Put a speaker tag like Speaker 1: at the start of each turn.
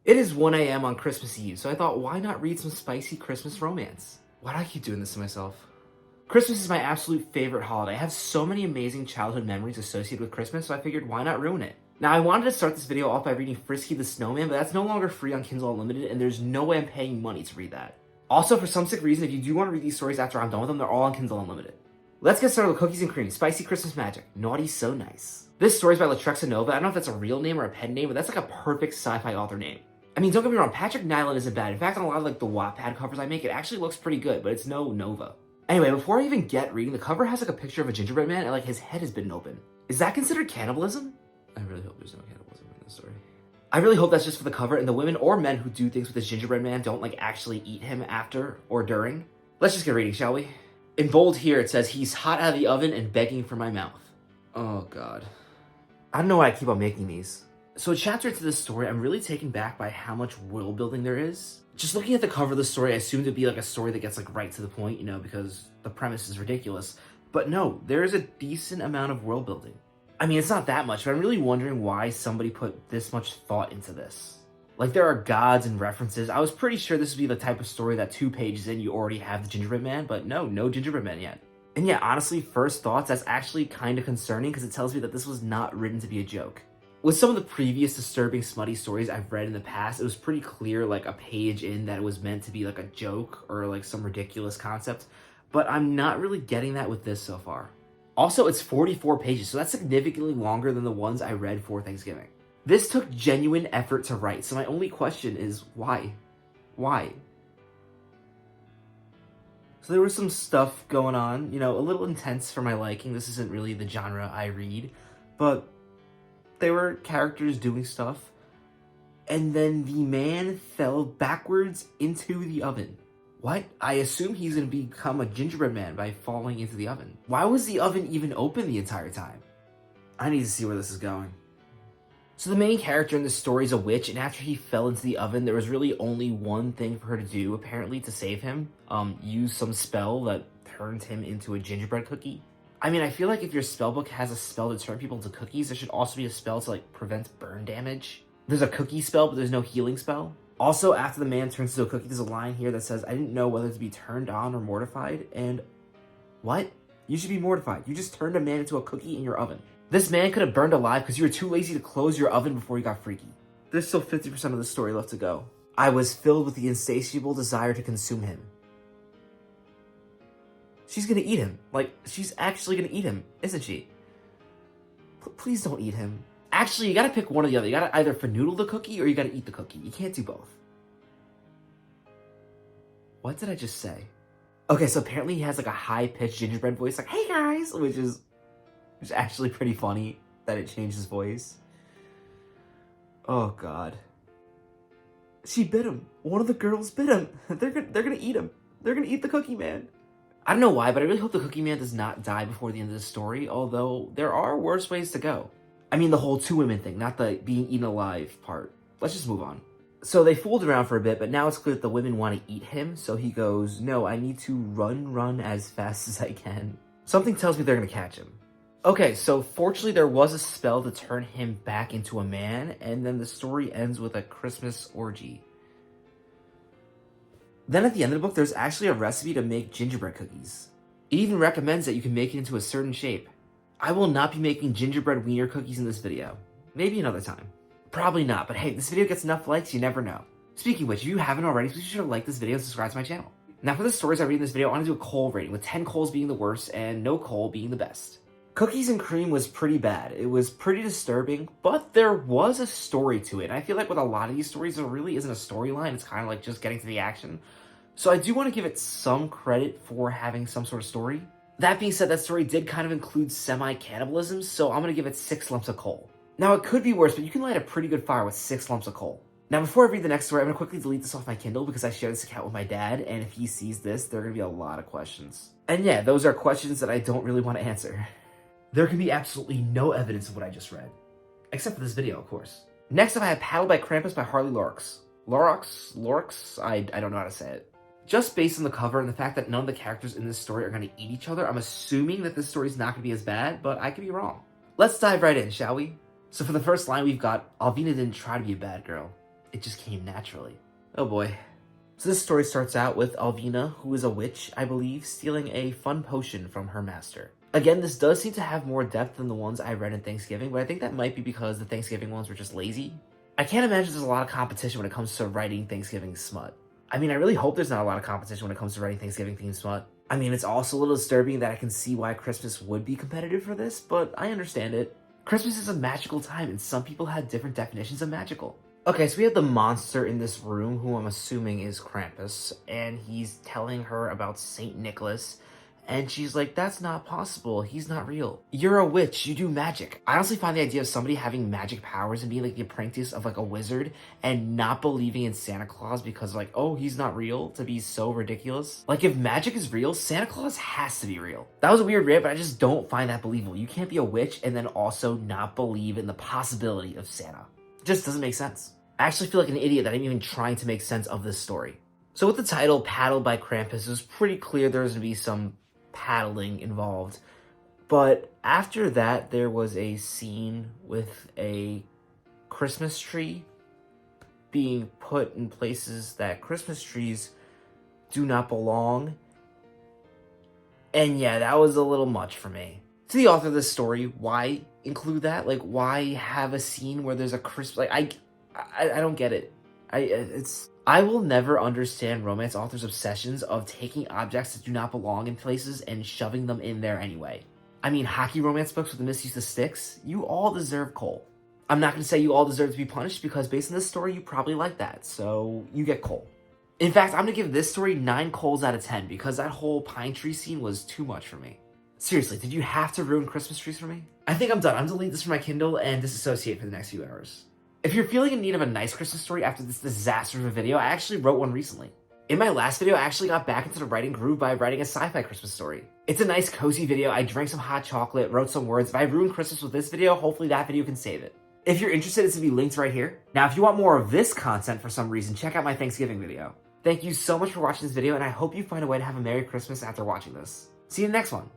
Speaker 1: It is 1 a.m. on Christmas Eve, so I thought, why not read some spicy Christmas romance? Why do I keep doing this to myself? Christmas is my absolute favorite holiday. I have so many amazing childhood memories associated with Christmas, so I figured, why not ruin it? Now, I wanted to start this video off by reading Frisky the Snowman, but that's no longer free on Kindle Unlimited, and there's no way I'm paying money to read that. Also, for some sick reason, if you do want to read these stories after I'm done with them, they're all on Kindle Unlimited. Let's get started with Cookies and Cream, Spicy Christmas Magic, Naughty So Nice. This story is by Latrexa Nova. I don't know if that's a real name or a pen name, but that's like a perfect sci-fi author name. I mean, don't get me wrong, Patrick Nyland isn't bad. In fact, on a lot of like the Wattpad covers I make, it actually looks pretty good, but it's no Nova. Anyway, before I even get reading, the cover has like a picture of a gingerbread man and like his head has been open. Is that considered cannibalism? I really hope there's no cannibalism in this story. I really hope that's just for the cover and the women or men who do things with this gingerbread man don't like actually eat him after or during. Let's just get reading, shall we? In bold here, it says, he's hot out of the oven and begging for my mouth. Oh God. I don't know why I keep on making these. So a chapter into this story, I'm really taken back by how much world building there is. Just looking at the cover of the story, I assumed it'd be like a story that gets like right to the point, you know, because the premise is ridiculous. But no, there is a decent amount of world building. I mean, it's not that much, but I'm really wondering why somebody put this much thought into this. Like, there are gods and references. I was pretty sure this would be the type of story that 2 pages in, you already have the gingerbread man, but no gingerbread man yet. And yeah, honestly, first thoughts, that's actually kind of concerning because it tells me that this was not written to be a joke. With some of the previous disturbing, smutty stories I've read in the past, it was pretty clear, like a page in, that it was meant to be like a joke or like some ridiculous concept, but I'm not really getting that with this so far. Also, it's 44 pages, so that's significantly longer than the ones I read for Thanksgiving. This took genuine effort to write, so my only question is, why? Why? So there was some stuff going on, you know, a little intense for my liking. This isn't really the genre I read, but there were characters doing stuff, and then the man fell backwards into the oven. What? I assume he's gonna become a gingerbread man by falling into the oven. Why was the oven even open the entire time? I need to see where this is going. So the main character in this story is a witch, and after he fell into the oven, there was really only one thing for her to do, apparently, to save him. Use some spell that turned him into a gingerbread cookie. I mean, I feel like if your spellbook has a spell to turn people into cookies, there should also be a spell to, like, prevent burn damage. There's a cookie spell, but there's no healing spell. Also, after the man turns into a cookie, there's a line here that says, I didn't know whether to be turned on or mortified, and what? You should be mortified. You just turned a man into a cookie in your oven. This man could have burned alive because you were too lazy to close your oven before you got freaky. There's still 50% of the story left to go. I was filled with the insatiable desire to consume him. She's gonna eat him. Like, she's actually gonna eat him, isn't she? Please don't eat him. Actually, you gotta pick one or the other. You gotta either fanoodle the cookie or you gotta eat the cookie. You can't do both. What did I just say? Okay, so apparently he has like a high-pitched gingerbread voice, like, hey guys, which is actually pretty funny that it changed his voice. Oh God. She bit him. One of the girls bit him. They're gonna eat him. They're gonna eat the cookie man. I don't know why, but I really hope the cookie man does not die before the end of the story, although there are worse ways to go. I mean the whole 2 women thing, not the being eaten alive part. Let's just move on. So they fooled around for a bit, but now it's clear that the women want to eat him, so he goes, no, I need to run as fast as I can. Something tells me they're gonna catch him. Okay, so fortunately there was a spell to turn him back into a man, and then the story ends with a Christmas orgy. Then at the end of the book, there's actually a recipe to make gingerbread cookies. It even recommends that you can make it into a certain shape. I will not be making gingerbread wiener cookies in this video. Maybe another time. Probably not, but hey, this video gets enough likes, you never know. Speaking of which, if you haven't already, please be sure to like this video and subscribe to my channel. Now for the stories I read in this video, I want to do a coal rating, with 10 coals being the worst and no coal being the best. Cookies and Cream was pretty bad. It was pretty disturbing, but there was a story to it. And I feel like with a lot of these stories, there really isn't a storyline. It's kind of like just getting to the action. So I do want to give it some credit for having some sort of story. That being said, that story did kind of include semi-cannibalism, so I'm going to give it 6 lumps of coal. Now, it could be worse, but you can light a pretty good fire with 6 lumps of coal. Now, before I read the next story, I'm going to quickly delete this off my Kindle because I share this account with my dad, and if he sees this, there are going to be a lot of questions. And yeah, those are questions that I don't really want to answer. There can be absolutely no evidence of what I just read. Except for this video, of course. Next up, I have Paddled by Krampus by Harley Lorix. Lorix? I don't know how to say it. Just based on the cover and the fact that none of the characters in this story are going to eat each other, I'm assuming that this story is not going to be as bad, but I could be wrong. Let's dive right in, shall we? So for the first line, we've got, Alvina didn't try to be a bad girl. It just came naturally. Oh boy. So this story starts out with Alvina, who is a witch, I believe, stealing a fun potion from her master. Again, this does seem to have more depth than the ones I read in Thanksgiving, but I think that might be because the Thanksgiving ones were just lazy. I can't imagine there's a lot of competition when it comes to writing Thanksgiving smut. I mean, I really hope there's not a lot of competition when it comes to writing Thanksgiving themed smut. I mean, it's also a little disturbing that I can see why Christmas would be competitive for this, but I understand it. Christmas is a magical time, and some people have different definitions of magical. Okay, so we have the monster in this room, who I'm assuming is Krampus, and he's telling her about Saint Nicholas, and she's like, that's not possible, he's not real. You're a witch, you do magic. I honestly find the idea of somebody having magic powers and being like the apprentice of like a wizard and not believing in Santa Claus because like, oh, he's not real, to be so ridiculous. Like, if magic is real, Santa Claus has to be real. That was a weird rant, but I just don't find that believable. You can't be a witch and then also not believe in the possibility of Santa. It just doesn't make sense. I actually feel like an idiot that I'm even trying to make sense of this story. So with the title, Paddled by Krampus, it was pretty clear there was going to be some paddling involved. But after that, there was a scene with a Christmas tree being put in places that Christmas trees do not belong. And yeah, that was a little much for me. To the author of this story, why include that? Like, why have a scene where there's a Christmas... Like, I don't get it. I will never understand romance authors' obsessions of taking objects that do not belong in places and shoving them in there anyway. I mean, hockey romance books with the misuse of sticks, you all deserve coal. I'm not going to say you all deserve to be punished because based on this story, you probably like that, so you get coal. In fact, I'm going to give this story 9 coals out of 10 because that whole pine tree scene was too much for me. Seriously, did you have to ruin Christmas trees for me? I think I'm done. I'm deleting this from my Kindle and disassociate for the next few hours. If you're feeling in need of a nice Christmas story after this disaster of a video, I actually wrote one recently. In my last video, I actually got back into the writing groove by writing a sci-fi Christmas story. It's a nice, cozy video. I drank some hot chocolate, wrote some words. If I ruin Christmas with this video, hopefully that video can save it. If you're interested, it's going to be linked right here. Now, if you want more of this content for some reason, check out my Thanksgiving video. Thank you so much for watching this video, and I hope you find a way to have a Merry Christmas after watching this. See you in the next one.